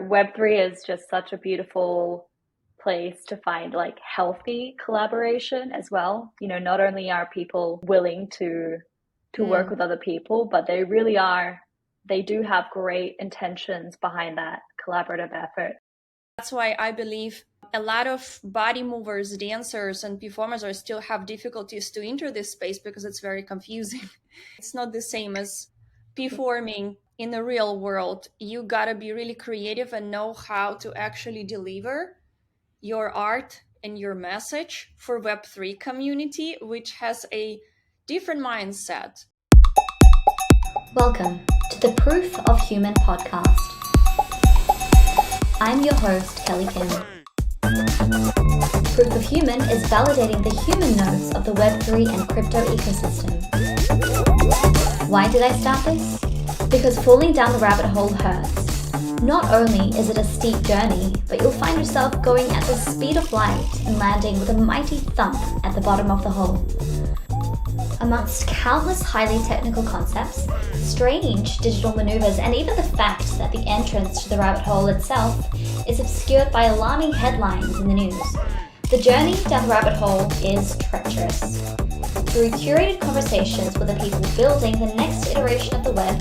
Web3 is just such a beautiful place to find like healthy collaboration as well. Not only are people willing to work with other people, but they do have great intentions behind that collaborative effort. That's why I believe a lot of body movers, dancers, and performers are still have difficulties to enter this space because it's very confusing. It's not the same as performing in the real world. You gotta be really creative and know how to actually deliver your art and your message for Web3 community, which has a different mindset. Welcome to the Proof of Human podcast. I'm your host, Kelly Kim. Proof of Human is validating the human nodes of the Web3 and crypto ecosystem. Why did I start this? Because falling down the rabbit hole hurts. Not only is it a steep journey, but you'll find yourself going at the speed of light and landing with a mighty thump at the bottom of the hole. Amongst countless highly technical concepts, strange digital maneuvers, and even the fact that the entrance to the rabbit hole itself is obscured by alarming headlines in the news, the journey down the rabbit hole is treacherous. Through curated conversations with the people building the next iteration of the web,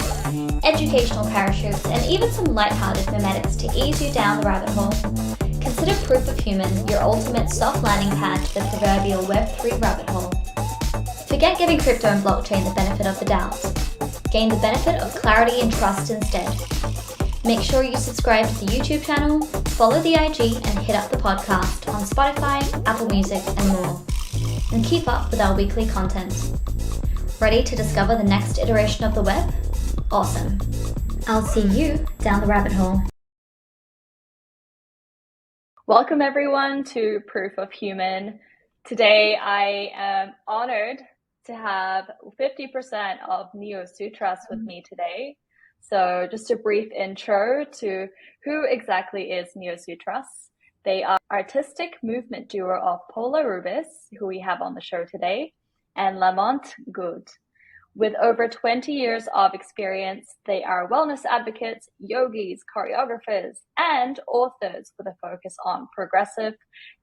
educational parachutes, and even some lighthearted memetics to ease you down the rabbit hole, consider Proof of Human your ultimate soft landing pad to the proverbial Web3 rabbit hole. Forget giving crypto and blockchain the benefit of the doubt. Gain the benefit of clarity and trust instead. Make sure you subscribe to the YouTube channel, follow the IG, and hit up the podcast on Spotify, Apple Music, and more. And keep up with our weekly content. Ready to discover the next iteration of the web? Awesome. I'll see you down the rabbit hole. Welcome everyone to Proof of Human. Today I am honored to have 50% of Neosutras with me today. So just a brief intro to who exactly is Neosutras. They are artistic movement duo of Pola Rubis, who we have on the show today, and Lamont Good. With over 20 years of experience, they are wellness advocates, yogis, choreographers, and authors with a focus on progressive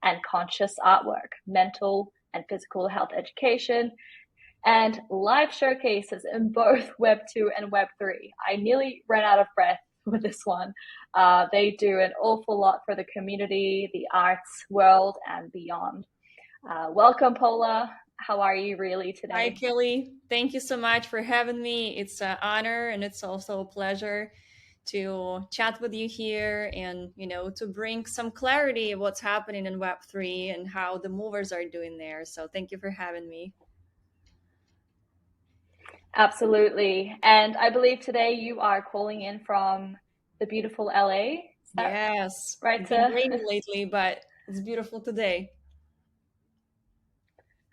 and conscious artwork, mental and physical health education, and live showcases in both Web 2 and Web 3. I nearly ran out of breath with this one. They do an awful lot for the community, the arts world, and beyond. Welcome, Pola. How are you really today? Hi, Kelly. Thank you so much for having me. It's an honor and it's also a pleasure to chat with you here and, to bring some clarity of what's happening in Web3 and how the movers are doing there. So thank you for having me. Absolutely. And I believe today you are calling in from the beautiful LA. Yes. Right. It's been raining lately, but it's beautiful today.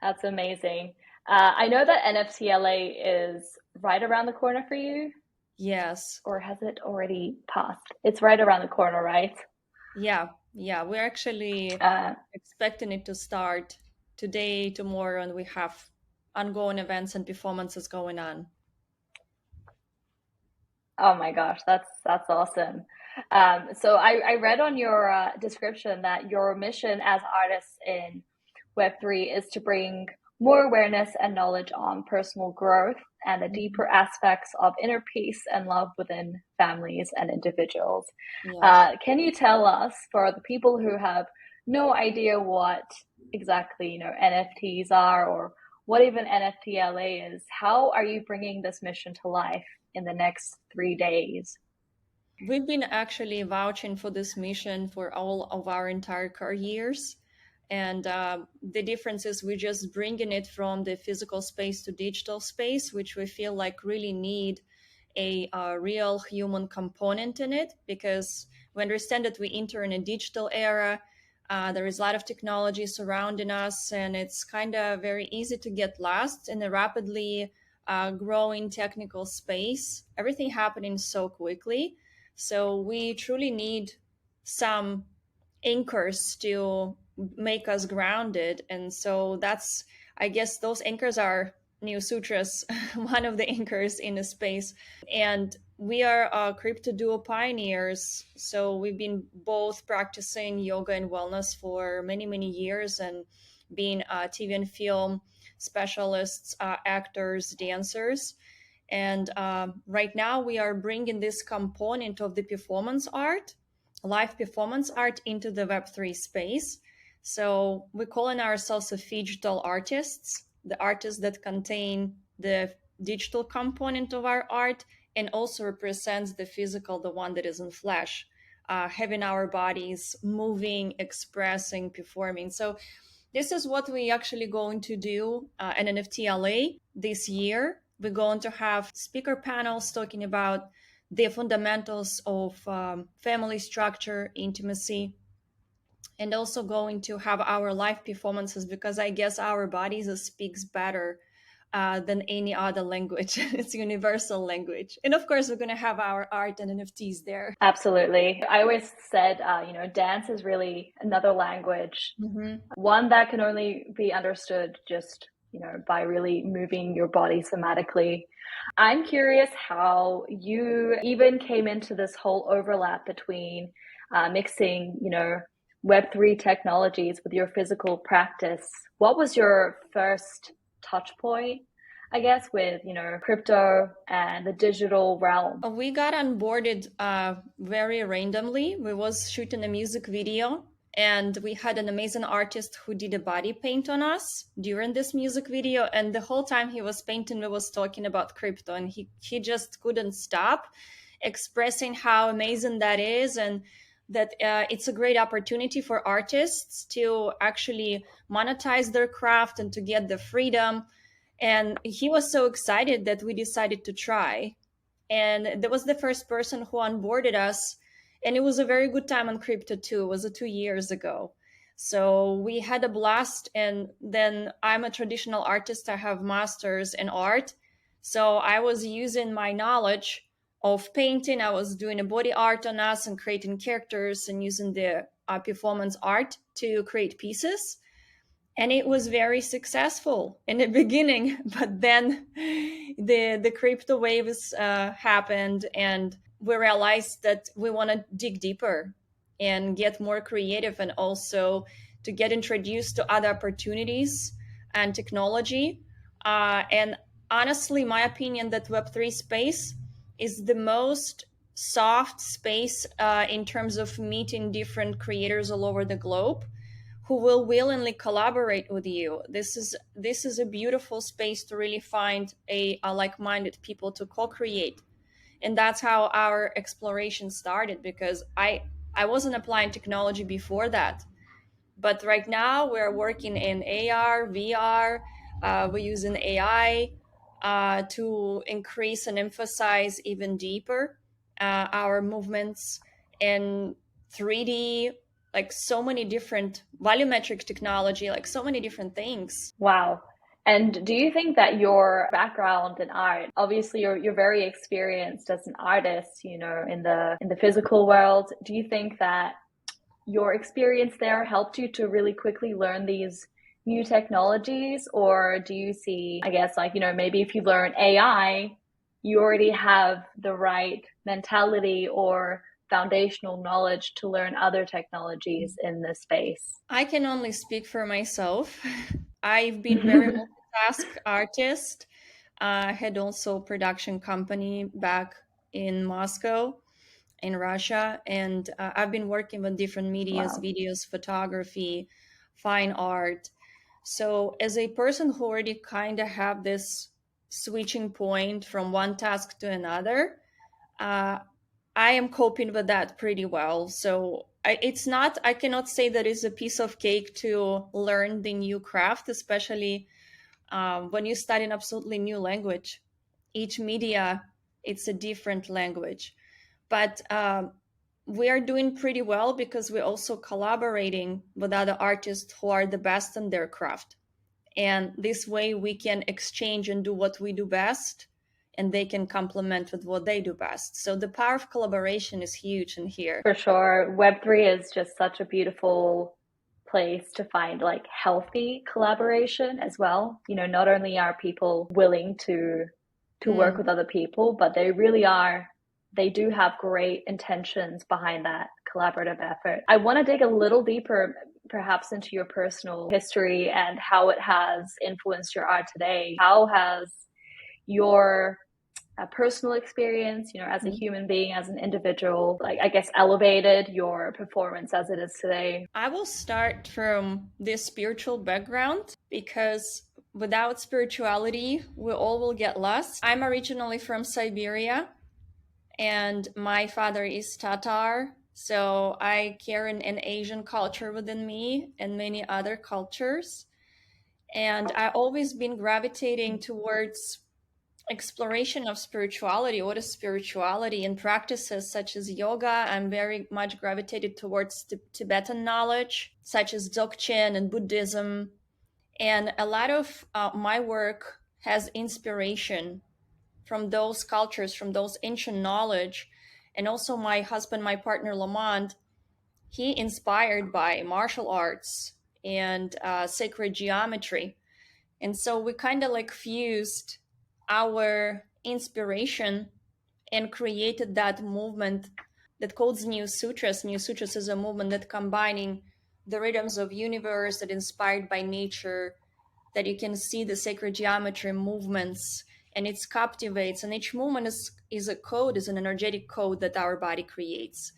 That's amazing. I know that NFT LA is right around the corner for you. Yes. Or has it already passed? It's right around the corner, right? Yeah. We're actually expecting it to start today, tomorrow, and we have ongoing events and performances going on. Oh my gosh, that's awesome. So I read on your description that your mission as artists in Web3 is to bring more awareness and knowledge on personal growth and the deeper aspects of inner peace and love within families and individuals. Yes. Can you tell us, for the people who have no idea what exactly NFTs are or what even NFT LA is, how are you bringing this mission to life in the next 3 days? We've been actually vouching for this mission for all of our entire careers. And the difference is we're just bringing it from the physical space to digital space, which we feel like really need a real human component in it, because we understand that we enter in a digital era. There is a lot of technology surrounding us, and it's kind of very easy to get lost in a rapidly growing technical space. Everything happening so quickly. So we truly need some anchors to make us grounded. And so that's, I guess those anchors are Neosutras, one of the anchors in the space. And we are crypto duo pioneers. So we've been both practicing yoga and wellness for many, many years, and being TV and film specialists, actors, dancers. And right now we are bringing this component of the performance art, live performance art, into the Web3 space. So we're calling ourselves a digital artists, the artists that contain the digital component of our art and also represents the physical, the one that is in flesh, having our bodies moving, expressing, performing. So this is what we actually going to do at NFT LA this year. We're going to have speaker panels talking about the fundamentals of family structure, intimacy, and also going to have our live performances, because I guess our bodies speaks better than any other language. It's universal language. And of course, we're going to have our art and NFTs there. Absolutely. I always said, dance is really another language, one that can only be understood just, by really moving your body somatically. I'm curious how you even came into this whole overlap between mixing, Web3 technologies with your physical practice. What was your first touch point, I guess, with, crypto and the digital realm? We got onboarded very randomly. We was shooting a music video, and we had an amazing artist who did a body paint on us during this music video. And the whole time he was painting, we was talking about crypto, and he just couldn't stop expressing how amazing that is, and that it's a great opportunity for artists to actually monetize their craft and to get the freedom. And he was so excited that we decided to try. And that was the first person who onboarded us. And it was a very good time on crypto too. It was 2 years ago. So we had a blast. And then I'm a traditional artist. I have masters in art. So I was using my knowledge of painting. I was doing a body art on us and creating characters and using the performance art to create pieces. And it was very successful in the beginning, but then the crypto waves happened, and we realized that we want to dig deeper and get more creative, and also to get introduced to other opportunities and technology. And honestly, my opinion that Web3 space is the most soft space in terms of meeting different creators all over the globe who will willingly collaborate with you. This is a beautiful space to really find a like-minded people to co-create. And that's how our exploration started, because I wasn't applying technology before that. But right now we're working in AR, VR, we're using AI to increase and emphasize even deeper our movements in 3D, like so many different volumetric technology, like so many different things. Wow. And do you think that your background in art, obviously you're very experienced as an artist, in the physical world. Do you think that your experience there helped you to really quickly learn these new technologies? Or do you see, I guess, maybe if you learn AI, you already have the right mentality or foundational knowledge to learn other technologies in this space? I can only speak for myself. I've been very multitask artist. I had also a production company back in Moscow, in Russia, and I've been working with different medias, Wow. videos, photography, fine art. So as a person who already kind of have this switching point from one task to another, uh, I am coping with that pretty well. So I cannot say that it's a piece of cake to learn the new craft, especially when you study an absolutely new language. Each media, it's a different language. But we are doing pretty well because we're also collaborating with other artists who are the best in their craft. And this way we can exchange and do what we do best, and they can complement with what they do best. So the power of collaboration is huge in here. For sure. Web3 is just such a beautiful place to find like healthy collaboration as well. Not only are people willing to work with other people, but they really are they do have great intentions behind that collaborative effort. I want to dig a little deeper, perhaps, into your personal history and how it has influenced your art today. How has your personal experience, as a human being, as an individual, like, I guess, elevated your performance as it is today? I will start from this spiritual background because without spirituality, we all will get lost. I'm originally from Siberia and my father is Tatar. So I carry an Asian culture within me and many other cultures. And I always been gravitating towards exploration of spirituality. What is spirituality? And practices such as yoga, I'm very much gravitated towards Tibetan knowledge, such as Dzogchen and Buddhism. And a lot of my work has inspiration from those cultures, from those ancient knowledge. And also my husband, my partner, Lamont, he inspired by martial arts and sacred geometry. And so we kind of like fused our inspiration and created that movement that called Neosutras. Neosutras is a movement that combining the rhythms of universe that inspired by nature, that you can see the sacred geometry movements, and it captivates. And each movement is a code, is an energetic code that our body creates.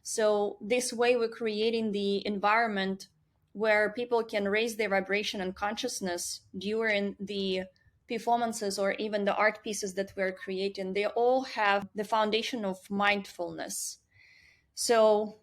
So this way we're creating the environment where people can raise their vibration and consciousness during the performances or even the art pieces that we're creating. They all have the foundation of mindfulness. So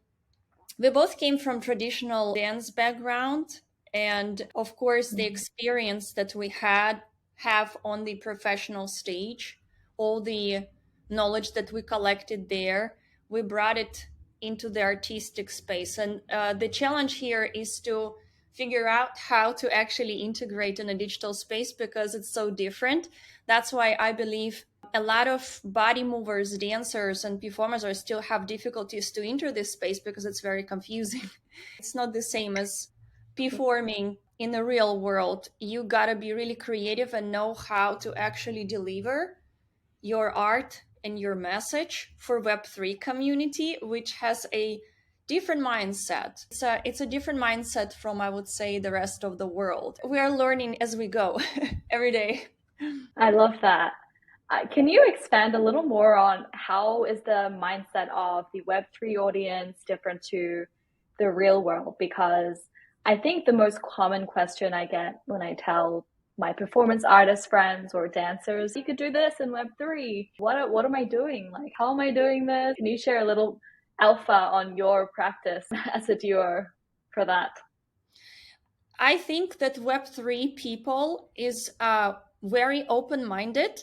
we both came from traditional dance background, and of course the experience that we have on the professional stage, all the knowledge that we collected there, we brought it into the artistic space. And the challenge here is to figure out how to actually integrate in a digital space because it's so different. That's why I believe a lot of body movers, dancers, and performers are still have difficulties to enter this space because it's very confusing. It's not the same as performing in the real world. You gotta be really creative and know how to actually deliver your art and your message for Web3 community, which has a different mindset. It's a different mindset from, I would say, the rest of the world. We are learning as we go every day. I love that. Can you expand a little more on how is the mindset of the Web3 audience different to the real world? Because I think the most common question I get when I tell my performance artist friends or dancers, you could do this in Web3. What am I doing? Like, how am I doing this? Can you share a little alpha on your practice as a doer for that? I think that Web3 people is very open-minded,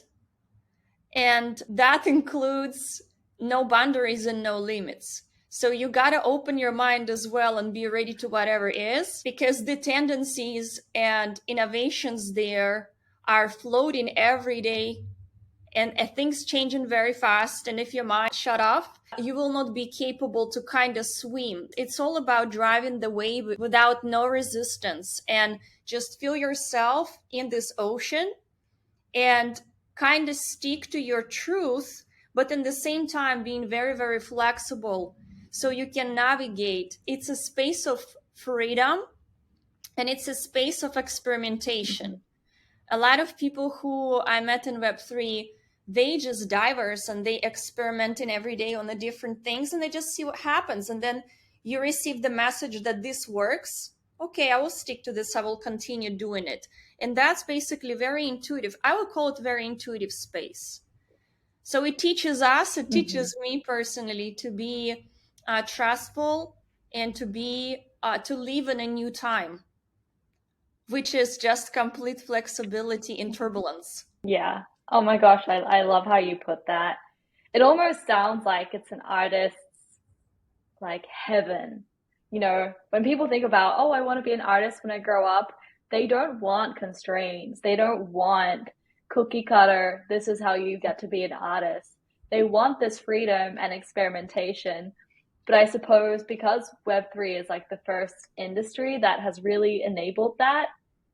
and that includes no boundaries and no limits. So you gotta open your mind as well and be ready to whatever is, because the tendencies and innovations there are floating every day, and things changing very fast. And if your mind shut off, you will not be capable to kind of swim. It's all about driving the wave without no resistance and just feel yourself in this ocean and kind of stick to your truth, but in the same time being very, very flexible so you can navigate. It's a space of freedom and it's a space of experimentation. A lot of people who I met in Web3, they just diverse and they experimenting every day on the different things and they just see what happens. And then you receive the message that this works. Okay, I will stick to this. I will continue doing it. And that's basically very intuitive. I would call it very intuitive space. So it teaches us, it teaches me personally to be trustful and to live in a new time, which is just complete flexibility in turbulence. Yeah. Oh my gosh, I love how you put that. It almost sounds like it's an artist's like heaven. When people think about, oh, I want to be an artist when I grow up, they don't want constraints. They don't want cookie cutter, this is how you get to be an artist. They want this freedom and experimentation. But I suppose because Web3 is like the first industry that has really enabled that,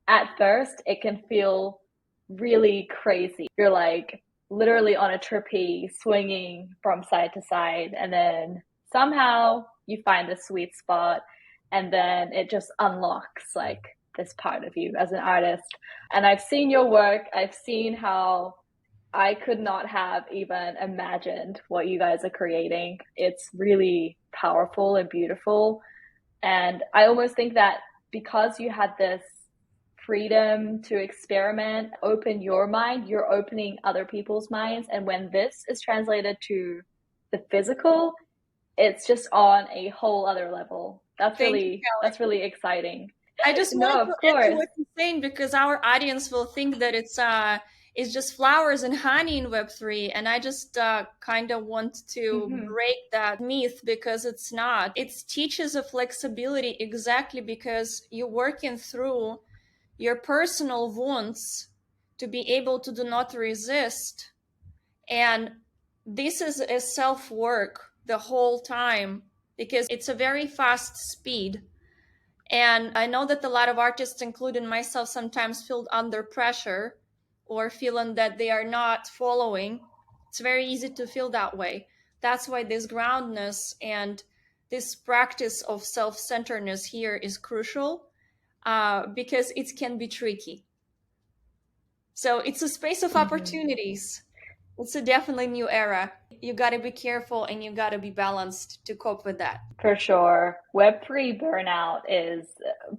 at first it can feel really crazy. You're like, literally on a trapeze, swinging from side to side, and then somehow you find the sweet spot, and then it just unlocks like this part of you as an artist. And I've seen your work, I've seen how I could not have even imagined what you guys are creating. It's really powerful and beautiful. And I almost think that because you had this freedom to experiment, open your mind, you're opening other people's minds. And when this is translated to the physical, it's just on a whole other level. Thank you, That's Kelly. really exciting. I just No, wanted of to add to course. what you're saying because our audience will think that it's just flowers and honey in Web3, and I just kind of want to Mm-hmm. break that myth because it's not. It teaches a flexibility exactly because you're working through your personal wounds to be able to do not resist, and this is a self work the whole time because it's a very fast speed. And I know that a lot of artists, including myself, sometimes feel under pressure or feeling that they are not following. It's very easy to feel that way. That's why this groundness and this practice of self-centeredness here is crucial, because it can be tricky. So it's a space of Mm-hmm. opportunities. It's a definitely new era. You got to be careful and you got to be balanced to cope with that. For sure. Web3 burnout is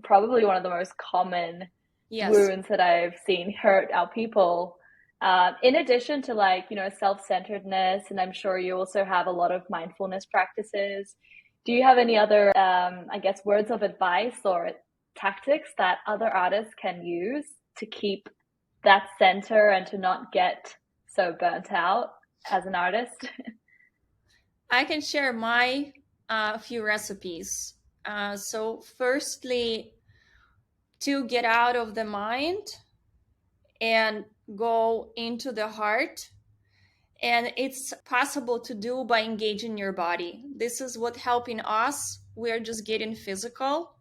probably one of the most common Yes. wounds that I've seen hurt our people. In addition to like, self-centeredness, and I'm sure you also have a lot of mindfulness practices. Do you have any other, I guess, words of advice or tactics that other artists can use to keep that center and to not get so burnt out as an artist? I can share my few recipes. So, firstly, to get out of the mind and go into the heart. And it's possible to do by engaging your body. This is what helping us. We're just getting physical.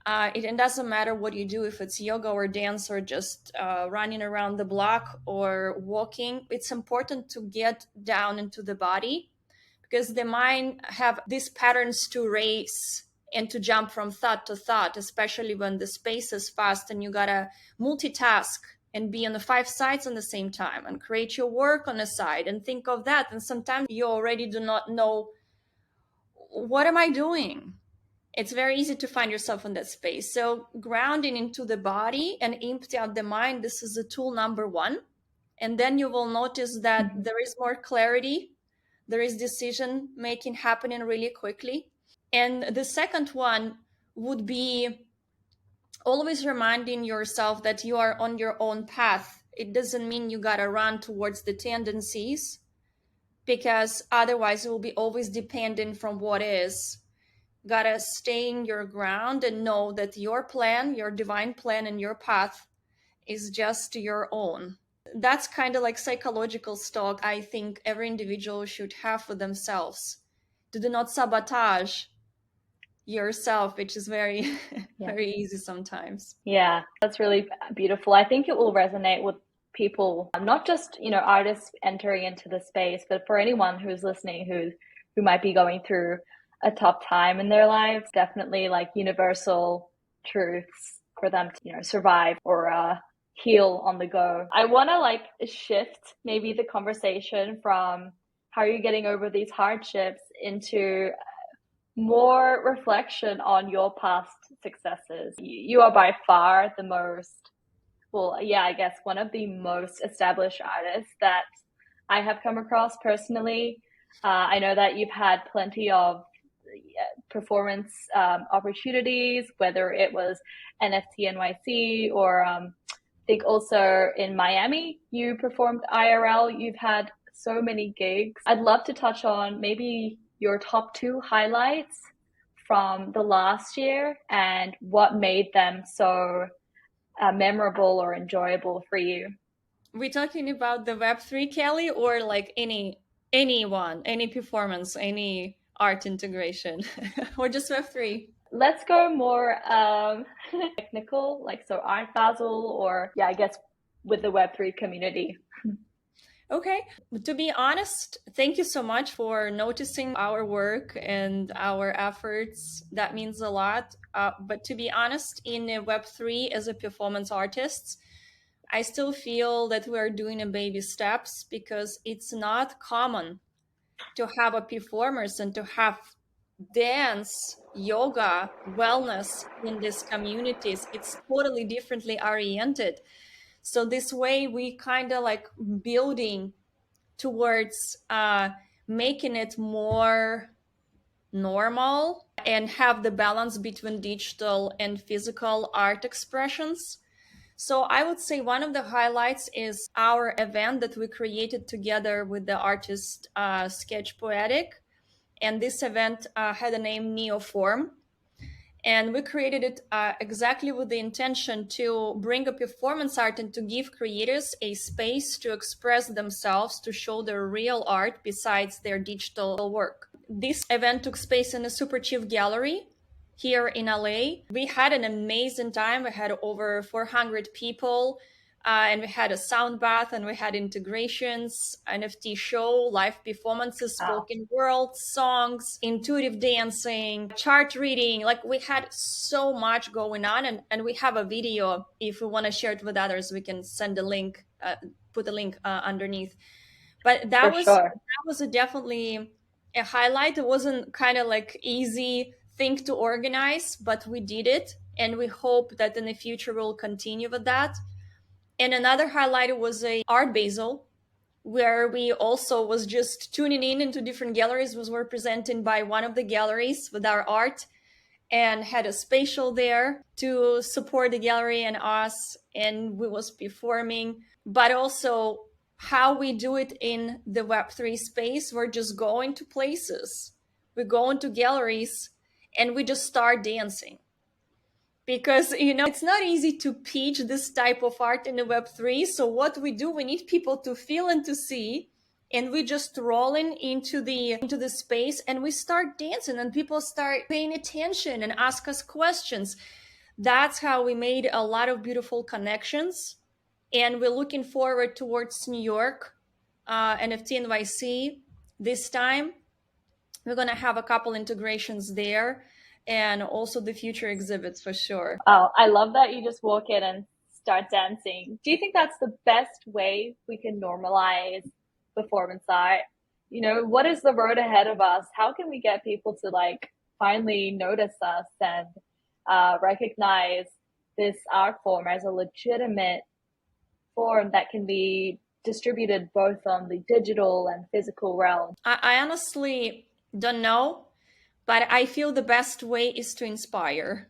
It doesn't matter what you do, if it's yoga or dance or just running around the block or walking. It's important to get down into the body because the mind have these patterns to race and to jump from thought to thought, especially when the space is fast and you gotta multitask and be on the 5 sides on the same time and create your work on a side and think of that. And sometimes you already do not know, what am I doing? It's very easy to find yourself in that space. So grounding into the body and empty out the mind, this is the tool number one. And then you will notice that Mhm. there is more clarity, there is decision making happening really quickly. And the second one would be always reminding yourself that you are on your own path. It doesn't mean you gotta run towards the tendencies, because otherwise it will be always dependent from what is. Gotta stay in your ground and know that your plan, your divine plan, and your path is just your own. That's kind of like psychological stock I think every individual should have for themselves, to do not sabotage yourself, which is very Yeah. very easy sometimes. Yeah, that's really beautiful. I think it will resonate with people, not just, artists entering into the space, but for anyone who's listening who might be going through a tough time in their lives, definitely like universal truths for them to, survive or heal on the go. I want to like shift maybe the conversation from how you're getting over these hardships into more reflection on your past successes. You are by far the most, well, yeah, I guess one of the most established artists that I have come across personally. I know that you've had plenty of performance opportunities, whether it was NFT NYC or I think also in Miami, you performed IRL. You've had so many gigs. I'd love to touch on maybe your top two highlights from the last year and what made them so memorable or enjoyable for you. We talking about the Web3, Kelly, or like anyone, any performance, any art integration, or just Web3? Let's go more technical, like so Art Basel or yeah, I guess with the Web3 community. Okay. To be honest, thank you so much for noticing our work and our efforts. That means a lot. But to be honest, in Web3 as a performance artist, I still feel that we are doing a baby steps because it's not common to have a performers and to have dance, yoga, wellness in these communities. It's totally differently oriented. So this way we kind of like building towards making it more normal and have the balance between digital and physical art expressions. So I would say one of the highlights is our event that we created together with the artist Sketch Poetic. And this event had a name Neoform. And we created it exactly with the intention to bring a performance art and to give creators a space to express themselves, to show their real art besides their digital work. This event took place in a Super Chief Gallery here in LA. We had an amazing time. We had over 400 people. And we had a sound bath and we had integrations, NFT show, live performances, Wow, spoken word, songs, intuitive dancing, chart reading. Like we had so much going on. And we have a video. If we want to share it with others, we can send a link, put a link underneath. But for sure. that was definitely a highlight. It wasn't kind of like easy thing to organize, but we did it. And we hope that in the future we'll continue with that. And another highlight was a art basel where we also was just tuning in into different galleries, was represented by one of the galleries with our art and had a spatial there to support the gallery and us, and we was performing. But also how we do it in the Web3 space, we're just going to places, we go into galleries and we just start dancing, because it's not easy to pitch this type of art in the Web3. So what we do, we need people to feel and to see, and we just rolling into the space and we start dancing and people start paying attention and ask us questions. That's how we made a lot of beautiful connections, and we're looking forward towards New York NFT NYC this time. We're going to have a couple integrations there and also the future exhibits for sure. Oh, I love that you just walk in and start dancing. Do you think that's the best way we can normalize performance art? What is the road ahead of us? How can we get people to like finally notice us and recognize this art form as a legitimate form that can be distributed both on the digital and physical realm? I honestly don't know, but I feel the best way is to inspire.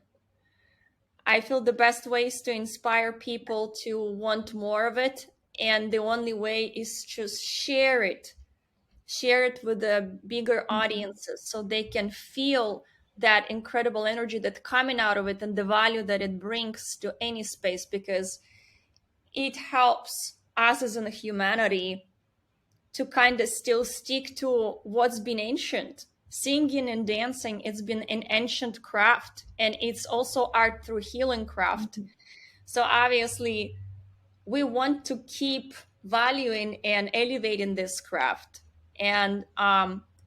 I feel the best way is to inspire people to want more of it. And the only way is just share it with the bigger Mhm. audiences so they can feel that incredible energy that's coming out of it and the value that it brings to any space, because it helps us as a humanity to kind of still stick to what's been ancient. Singing and dancing, it's been an ancient craft, and it's also art through healing craft. Mhm. So obviously, we want to keep valuing and elevating this craft. And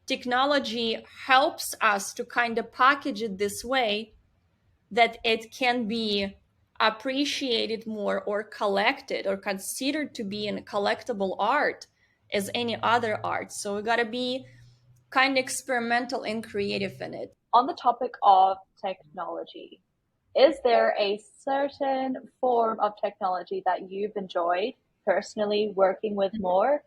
technology helps us to kind of package it this way that it can be appreciated more or collected or considered to be a collectible art as any other art. So we got to be kind of experimental and creative in it. On the topic of technology, is there a certain form of technology that you've enjoyed personally working with more,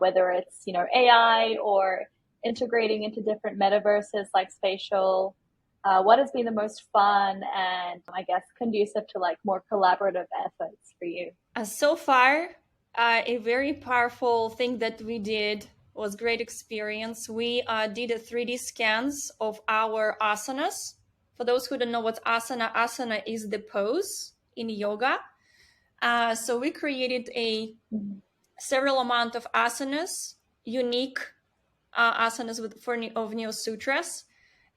whether it's AI or integrating into different metaverses like spatial? What has been the most fun and I guess conducive to like more collaborative efforts for you? So far, a very powerful thing that we did was great experience. We did a 3D scans of our asanas. For those who don't know what asana is the pose in yoga. So we created a Mhm. several amount of asanas, unique asanas of Neosutras.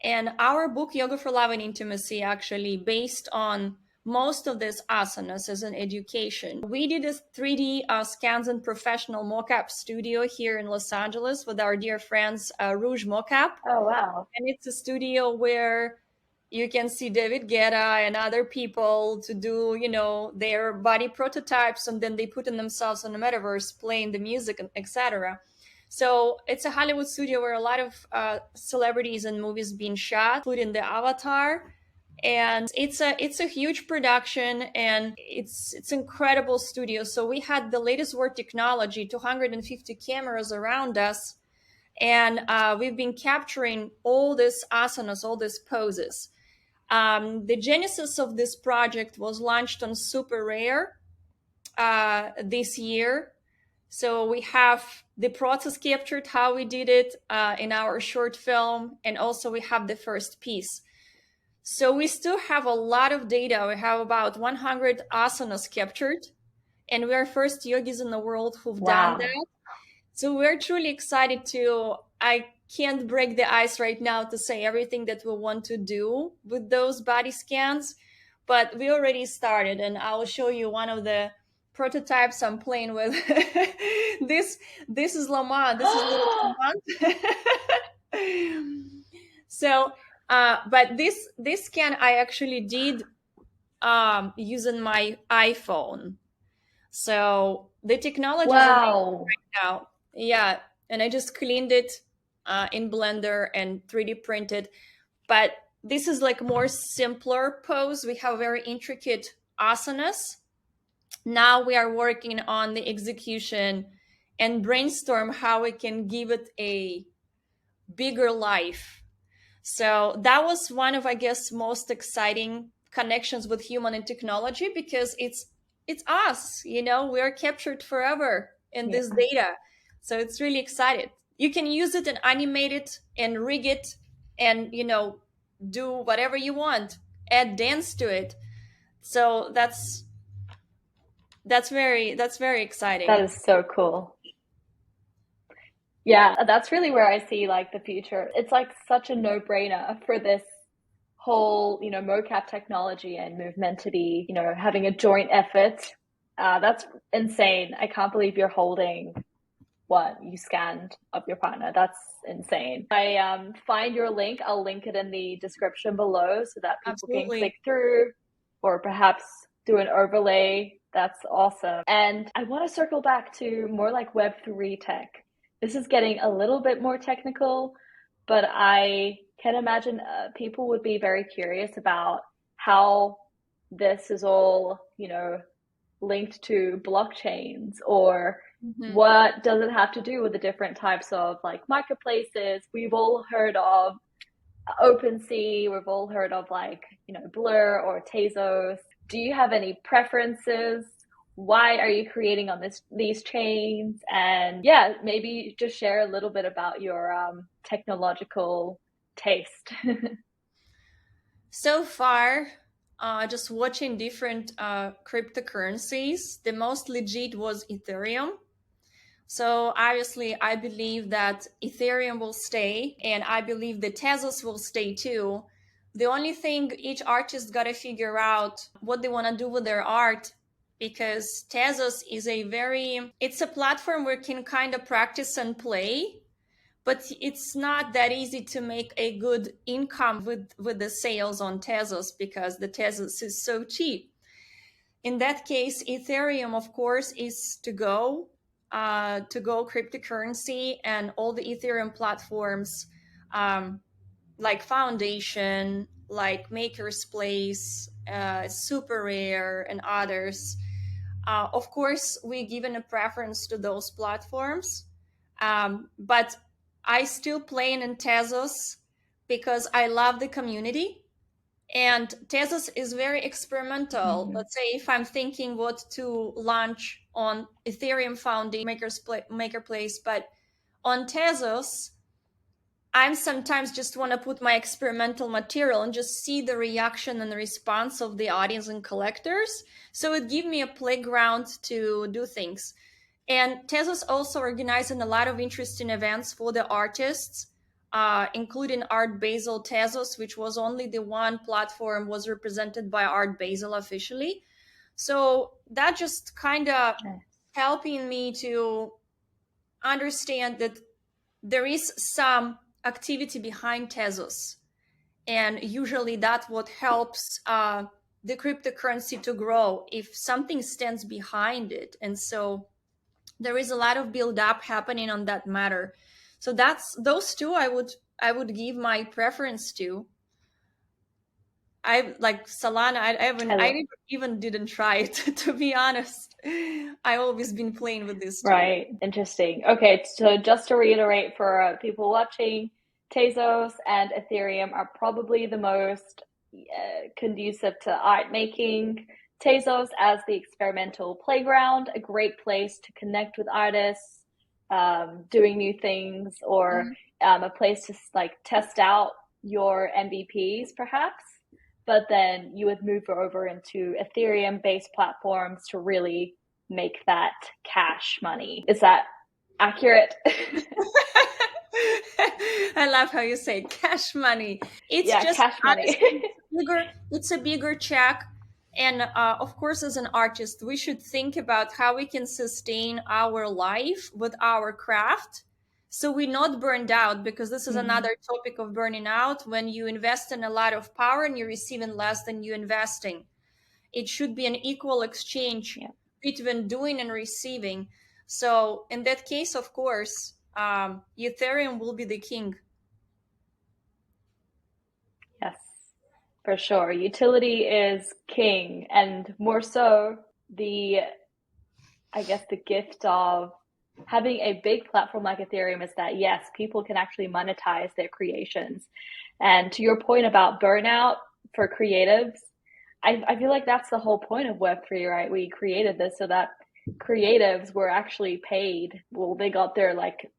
And our book, Yoga for Love and Intimacy, actually based on most of these asanas as an education. We did a 3D scans and professional mocap studio here in Los Angeles with our dear friends Rouge Mocap. Oh, wow. And it's a studio where you can see David Guetta and other people to do, you know, their body prototypes, and then they put in themselves on the metaverse, playing the music, etc. So it's a Hollywood studio where a lot of celebrities and movies being shot, including the Avatar. And it's a huge production, and it's incredible studio. So we had the latest word technology, 250 cameras around us, and we've been capturing all these asanas, all these poses. The genesis of this project was launched on Super Rare this year. So we have the process captured, how we did it in our short film, and also we have the first piece. So we still have a lot of data. We have about 100 asanas captured, and we are first yogis in the world who've done that. So we're truly excited I can't break the ice right now to say everything that we want to do with those body scans, but we already started, and I'll show you one of the prototypes I'm playing with. This is Lamont. This is little Lamont. So, but this scan I actually did using my iPhone. So the technology is amazing right now. Yeah, and I just cleaned it in Blender and 3D printed. But this is like more simpler pose. We have very intricate asanas. Now we are working on the execution and brainstorm how we can give it a bigger life. So that was one of, I guess, most exciting connections with human and technology, because it's us, you know, we're captured forever in this data. So it's really excited. You can use it and animate it and rig it and, you know, do whatever you want, add dance to it. So that's very exciting. That is so cool. Yeah, that's really where I see like the future. It's like such a no-brainer for this whole, you know, mocap technology and movement to be, you know, having a joint effort. That's insane. I can't believe you're holding what you scanned of your partner. That's insane. I find your link. I'll link it in the description below so that people can click through or perhaps do an overlay. That's awesome. And I want to circle back to more like Web3 tech. This is getting a little bit more technical, but I can imagine people would be very curious about how this is all, you know, linked to blockchains, or what does it have to do with the different types of like marketplaces. We've all heard of OpenSea, we've all heard of like, you know, Blur or Tezos. Do you have any preferences? Why are you creating on these chains? And yeah, maybe just share a little bit about your technological taste. So far, just watching different cryptocurrencies, the most legit was Ethereum. So obviously, I believe that Ethereum will stay, and I believe the Tezos will stay too. The only thing, each artist got to figure out what they want to do with their art, because Tezos is it's a platform where you can kind of practice and play, but it's not that easy to make a good income with the sales on Tezos, because the Tezos is so cheap. In that case, Ethereum, of course, is to go cryptocurrency, and all the Ethereum platforms, like Foundation, like Maker's Place, Super Rare, and others. Of course, we're given a preference to those platforms, but I still play in Tezos because I love the community. And Tezos is very experimental. Let's say if I'm thinking what to launch on Ethereum Foundation, Maker Place, but on Tezos, I'm sometimes just want to put my experimental material and just see the reaction and the response of the audience and collectors. So it gives me a playground to do things. And Tezos also organizing a lot of interesting events for the artists. including Art Basel Tezos, which was only the one platform was represented by Art Basel officially. So that just kind of helping me to understand that there is some activity behind Tezos. And usually that's what helps the cryptocurrency to grow if something stands behind it. And so there is a lot of build up happening on that matter. So that's those two I would give my preference to. I like Solana. I even didn't try it to be honest. I always been playing with this too. Right. Interesting. Okay, so just to reiterate for people watching, Tezos and Ethereum are probably the most conducive to art making. Tezos as the experimental playground, a great place to connect with artists, doing new things, or a place to like test out your MVPs, perhaps. But then you would move over into Ethereum-based platforms to really make that cash money. Is that accurate? I love how you say cash money. It's just cash money. it's a bigger check. And of course, as an artist, we should think about how we can sustain our life with our craft so we're not burned out, because this is another topic of burning out when you invest in a lot of power and you're receiving less than you're investing. It should be an equal exchange between doing and receiving. So in that case, of course, Ethereum will be the king. Yes, for sure. Utility is king, and more so I guess the gift of having a big platform like Ethereum is that, yes, people can actually monetize their creations. And to your point about burnout for creatives, I feel like that's the whole point of Web3, right? We created this so that creatives were actually paid. Well, they got their like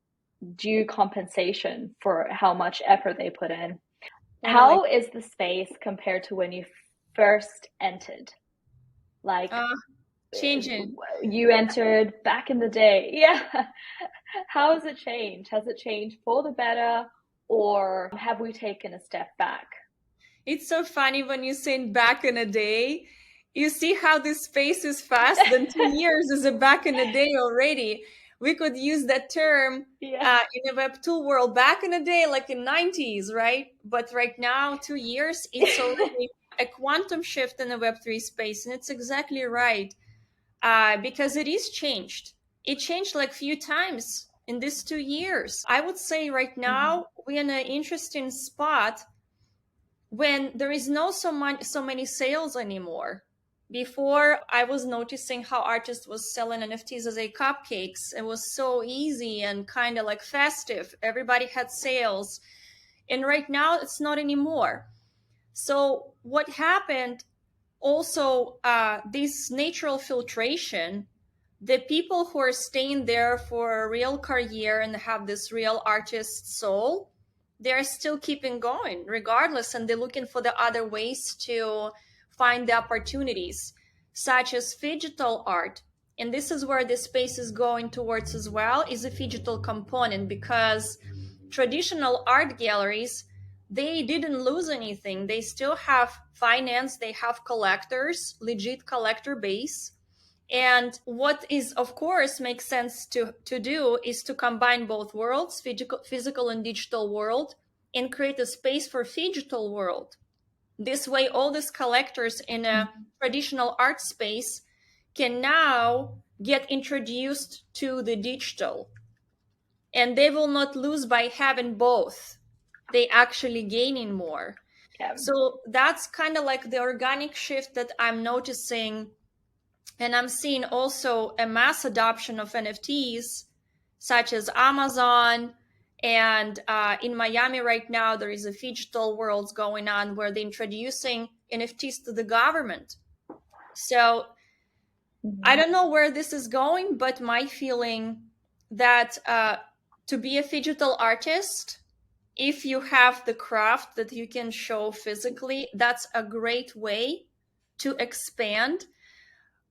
due compensation for how much effort they put in. How is the space compared to when you first entered? Like, changing. You entered back in the day. Yeah. How has it changed? Has it changed for the better, or have we taken a step back? It's so funny when you say back in a day. You see how this space is fast? Then 2 years is a back in a day already. We could use that term in the Web2 world back in the day, like in 90s, right? But right now, 2 years, it's already a quantum shift in the Web3 space. And it's exactly right, because it is changed. It changed like few times in these 2 years. I would say right now, we're in an interesting spot when there is no so many sales anymore. Before, I was noticing how artists was selling NFTs as a cupcakes. It was so easy and kind of like festive. Everybody had sales. And right now, it's not anymore. So what happened also, this natural filtration, the people who are staying there for a real career and have this real artist soul, they're still keeping going regardless, and they're looking for the other ways to find the opportunities, such as phygital art. And this is where the space is going towards as well, is a phygital component, because traditional art galleries, they didn't lose anything. They still have finance, they have collectors, legit collector base. And what is, of course, makes sense to do is to combine both worlds, physical and digital world, and create a space for phygital world. This way, all these collectors in a traditional art space can now get introduced to the digital. And they will not lose by having both. They actually gaining more. Yeah. So that's kind of like the organic shift that I'm noticing. And I'm seeing also a mass adoption of NFTs, such as Amazon. And in Miami right now, there is a phygital world going on where they're introducing NFTs to the government. So I don't know where this is going, but my feeling that to be a phygital artist, if you have the craft that you can show physically, that's a great way to expand.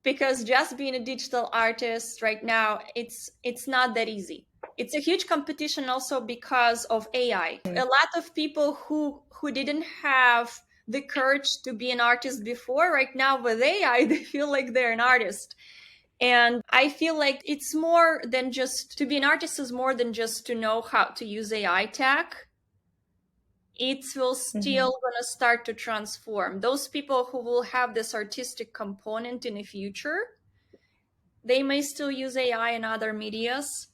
Because just being a digital artist right now, it's not that easy. It's a huge competition also because of AI. A lot of people who didn't have the courage to be an artist before, right now with AI, they feel like they're an artist. And I feel like it's more than just to be an artist is more than just to know how to use AI tech. It will still gonna start to transform. Those people who will have this artistic component in the future, they may still use AI and other medias,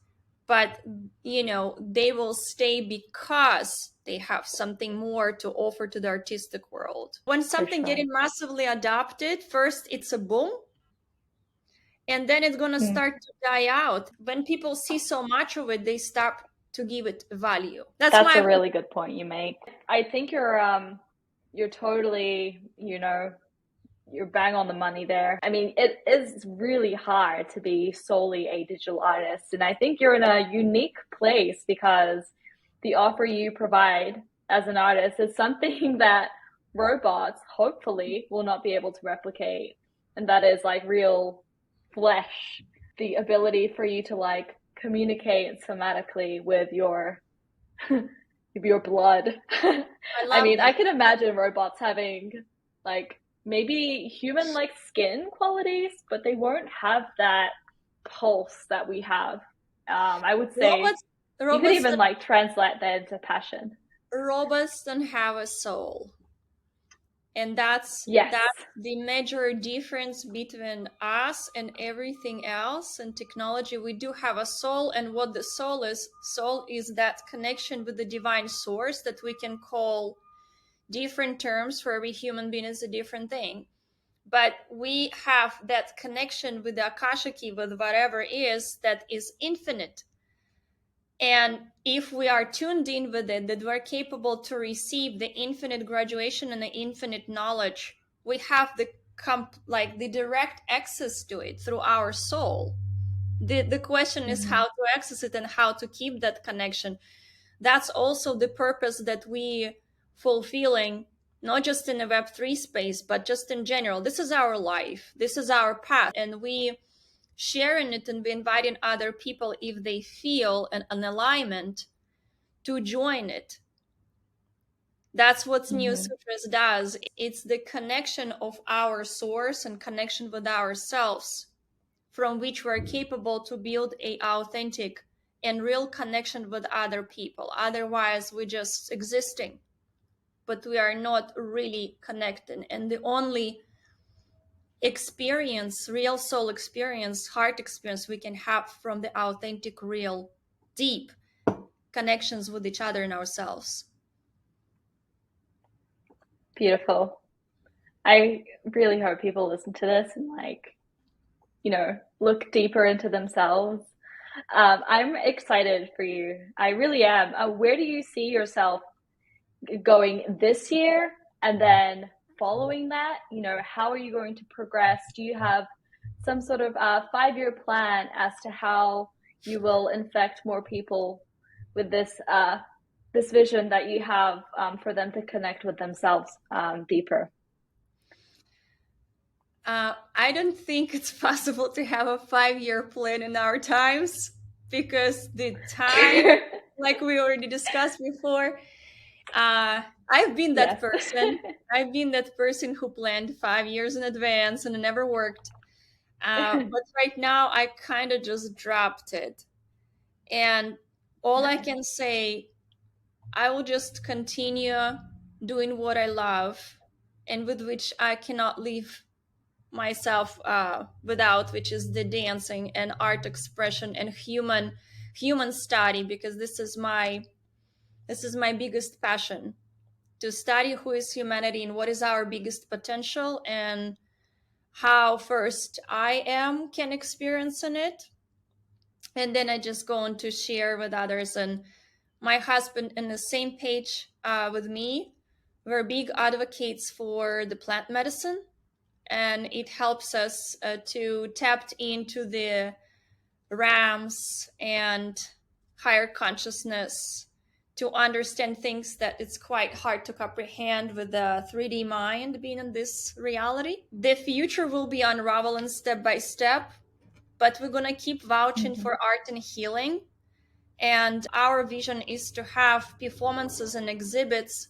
but they will stay because they have something more to offer to the artistic world. When something getting massively adopted, first it's a boom, and then it's going to start to die out. When people see so much of it, they start to give it value. That's a really good point you make. I think you're totally, you're bang on the money there. I mean, it is really hard to be solely a digital artist. And I think you're in a unique place because the offer you provide as an artist is something that robots hopefully will not be able to replicate. And that is like real flesh, the ability for you to like communicate somatically with your blood. I mean, I can imagine robots having like maybe human-like skin qualities, but they won't have that pulse that we have. I would say you could even like translate that into passion. Robots don't have a soul. And that's the major difference between us and everything else and technology. We do have a soul, and what the soul is that connection with the divine source that we can call different terms. For every human being is a different thing. But we have that connection with the Akashaki, with whatever is that is infinite. And if we are tuned in with it, that we're capable to receive the infinite graduation and the infinite knowledge, we have the direct access to it through our soul. The question is how to access it and how to keep that connection. That's also the purpose that we fulfilling, not just in the Web3 space, but just in general. This is our life. This is our path. And we sharing it and we inviting other people, if they feel an alignment, to join it. That's what Neosutras does. It's the connection of our source and connection with ourselves, from which we're capable to build a authentic and real connection with other people. Otherwise, we're just existing, but we are not really connected. And the only experience, real soul experience, heart experience we can have from the authentic, real, deep connections with each other and ourselves. Beautiful. I really hope people listen to this and like, look deeper into themselves. I'm excited for you. I really am. Where do you see yourself going this year? And then following that, how are you going to progress? Do you have some sort of 5-year plan as to how you will infect more people with this vision that you have for them to connect with themselves deeper? I don't think it's possible to have a 5-year plan in our times, because the time, like we already discussed before, I've been that person. I've been that person who planned 5 years in advance and it never worked. But right now, I kind of just dropped it. And all I can say, I will just continue doing what I love and with which I cannot leave myself without, which is the dancing and art expression and human study, because this is my biggest passion, to study who is humanity and what is our biggest potential and how first I can experience in it, and then I just go on to share with others. And my husband in the same page with me. We're big advocates for the plant medicine, and it helps us to tap into the realms and higher consciousness, to understand things that it's quite hard to comprehend with the 3D mind being in this reality. The future will be unraveling step by step, but we're going to keep vouching for art and healing. And our vision is to have performances and exhibits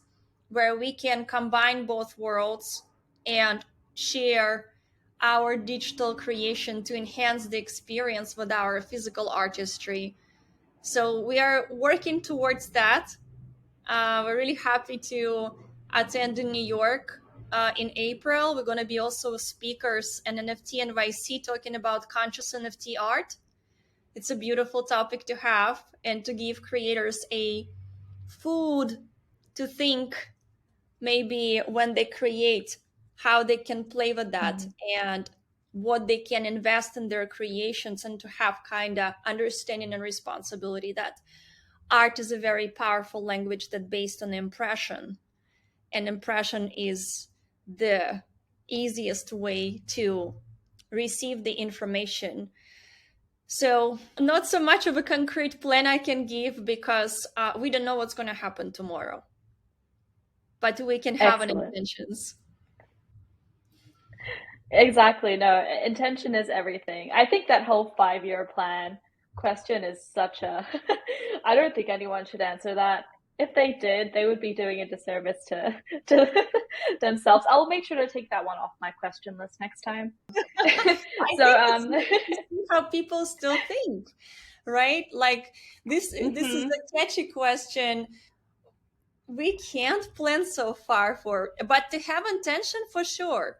where we can combine both worlds and share our digital creation to enhance the experience with our physical artistry. So we are working towards that. We're really happy to attend in New York in April. We're going to be also speakers and NFT NYC talking about conscious NFT art. It's a beautiful topic to have and to give creators a food to think, maybe when they create, how they can play with that and what they can invest in their creations, and to have kind of understanding and responsibility that art is a very powerful language that based on impression, and impression is the easiest way to receive the information. So not so much of a concrete plan I can give, because we don't know what's going to happen tomorrow, but we can have an Excellent. intentions. Exactly. No, intention is everything. I think that whole 5-year plan question is such a, I don't think anyone should answer that. If they did, they would be doing a disservice to themselves. I'll make sure to take that one off my question list next time. I So, think it's nice to see how people still think, right? Like this is mhm, a catchy question. We can't plan so far for, but to have intention for sure.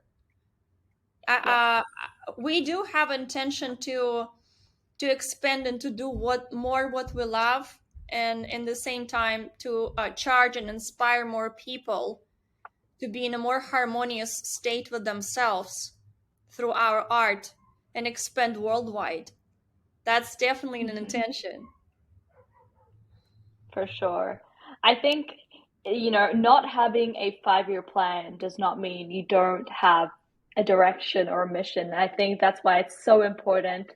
yes, We do have intention to expand and to do what we love, and in the same time to charge and inspire more people to be in a more harmonious state with themselves through our art and expand worldwide. That's definitely an mhm. intention. For sure. I think, not having a 5-year plan does not mean you don't have a direction or a mission. I think that's why it's so important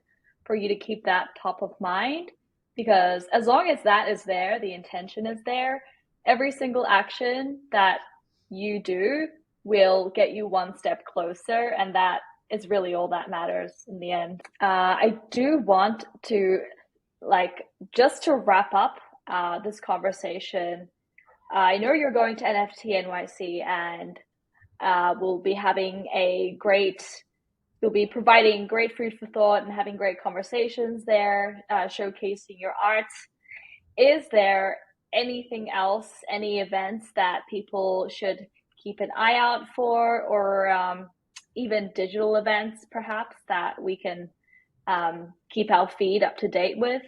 for you to keep that top of mind, because as long as that is there, the intention is there, every single action that you do will get you one step closer, and that is really all that matters in the end. I do want to, like, just to wrap up this conversation, I know you're going to NFT NYC, and we'll be having you'll be providing great food for thought and having great conversations there, showcasing your art. Is there anything else, any events that people should keep an eye out for, or even digital events perhaps that we can keep our feed up to date with?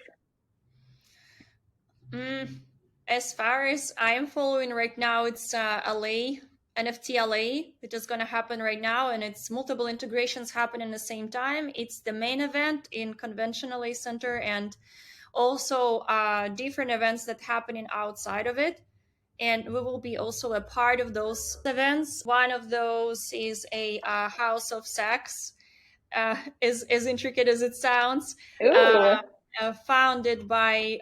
Mm, as far as I am following right now, it's LA, NFT LA, which is going to happen right now, and it's multiple integrations happen in the same time. It's the main event in Convention LA Center, and also different events that happening outside of it. And we will be also a part of those events. One of those is a house of sex, as intricate as it sounds, uh, Ooh. founded by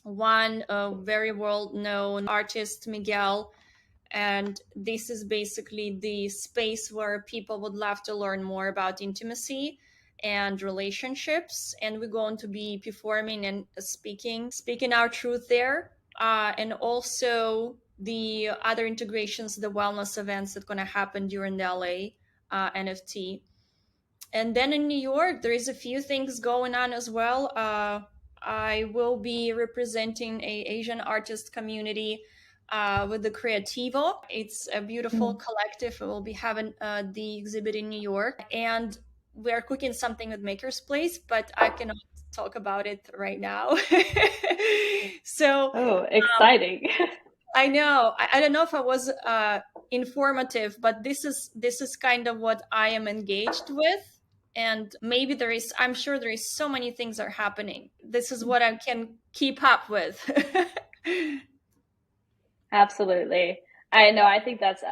one very well-known artist, Miguel. And this is basically the space where people would love to learn more about intimacy and relationships. And we're going to be performing and speaking our truth there. And also the other integrations, the wellness events that are going to happen during the LA NFT. And then in New York, there is a few things going on as well. I will be representing a Asian artist community with the Creativo. It's a beautiful Mm. collective. We will be having the exhibit in New York, and we're cooking something with Maker's Place, but I cannot talk about it right now. So Oh, exciting. I know. I don't know if I was informative, but this is kind of what I am engaged with. And maybe there is, I'm sure there is so many things are happening. This is what I can keep up with. Absolutely. I know. I think that's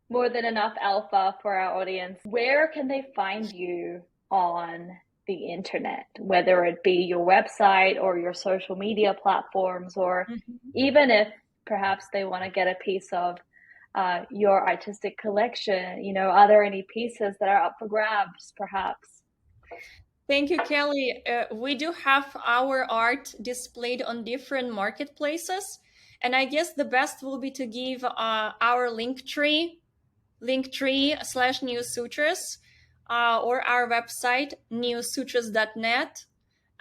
more than enough alpha for our audience. Where can they find you on the internet, whether it be your website or your social media platforms, or Mhm. even if perhaps they want to get a piece of your artistic collection, are there any pieces that are up for grabs, perhaps? Thank you, Kelly. We do have our art displayed on different marketplaces, and I guess the best will be to give our linktree/Neosutras, or our website neosutras.net.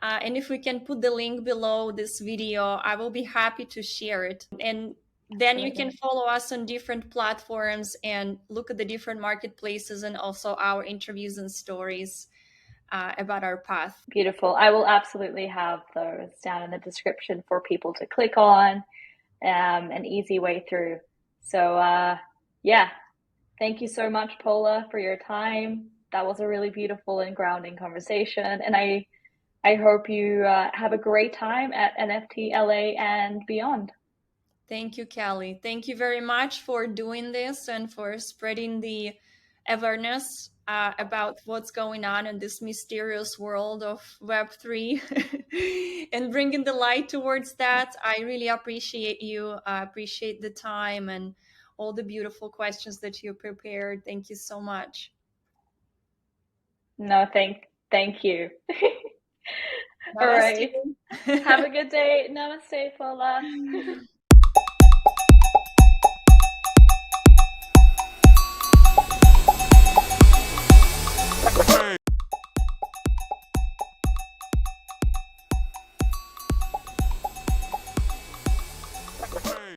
And if we can put the link below this video, I will be happy to share it. And then you can Absolutely. follow us on different platforms and look at the different marketplaces and also our interviews and stories about our path. Beautiful. I will absolutely have those down in the description for people to click on, an easy way through. So, yeah, thank you so much, Pola, for your time. That was a really beautiful and grounding conversation. And I hope you have a great time at NFT LA and beyond. Thank you, Kelly. Thank you very much for doing this and for spreading the awareness about what's going on in this mysterious world of Web3 and bringing the light towards that. I really appreciate you. I appreciate the time and all the beautiful questions that you prepared. Thank you so much. No, thank you. All Namaste. right. Have a good day. Namaste, Pola.